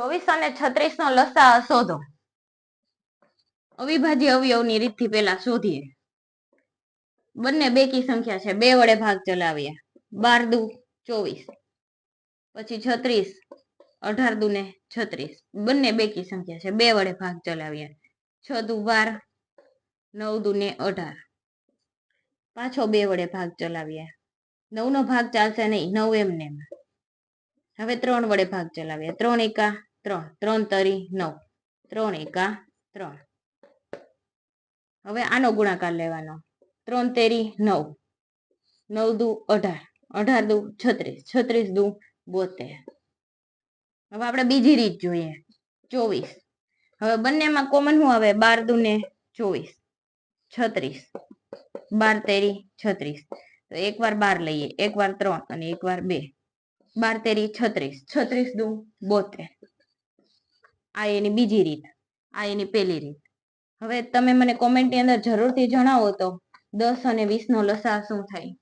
24 અને 36 નો લસા શોધો. અવિભાજ્ય અવયવની રીતથી પેલા શોધીએ. બંને બેકી સંખ્યા છે, 2 વડે ભાગ ચલાવીએ. 12 દુ 24, પછી 36, 18 દુ ને 36, બંને બેકી સંખ્યા છે, 2 વડે ભાગ ચલાવીએ. 6 દુ 12, 9 દુ ને 18, પાછો 2 વડે ભાગ ચલાવીએ. 9 નો ભાગ ચાલશે નહીં, 9 એમને એમ. હવે 3 વડે ભાગ ચલાવીએ. 3 એકા 3, 3 તરી 9, 3 એકા 3. હવે આનો ગુણાકાર લેવાનો. 3 તેરી 9, 9 દુ 18, 18 દુ 36, 36 દુ 72. હવે આપણે બીજી રીત જોઈએ. 24. હવે બંનેમાં કોમન શું આવે? 12 દુ ને 24, 36, 12 તેરી 36. તો એકવાર 12 લઈએ, એકવાર 3 અને એકવાર 2. 12 તેરી 36, 36 દુ 72. આ એની બીજી રીત, આ એની પેલી રીત. હવે તમે મને કોમેન્ટની અંદર જરૂરથી જણાવો તો 10 અને 20 નો લસા શું થાય.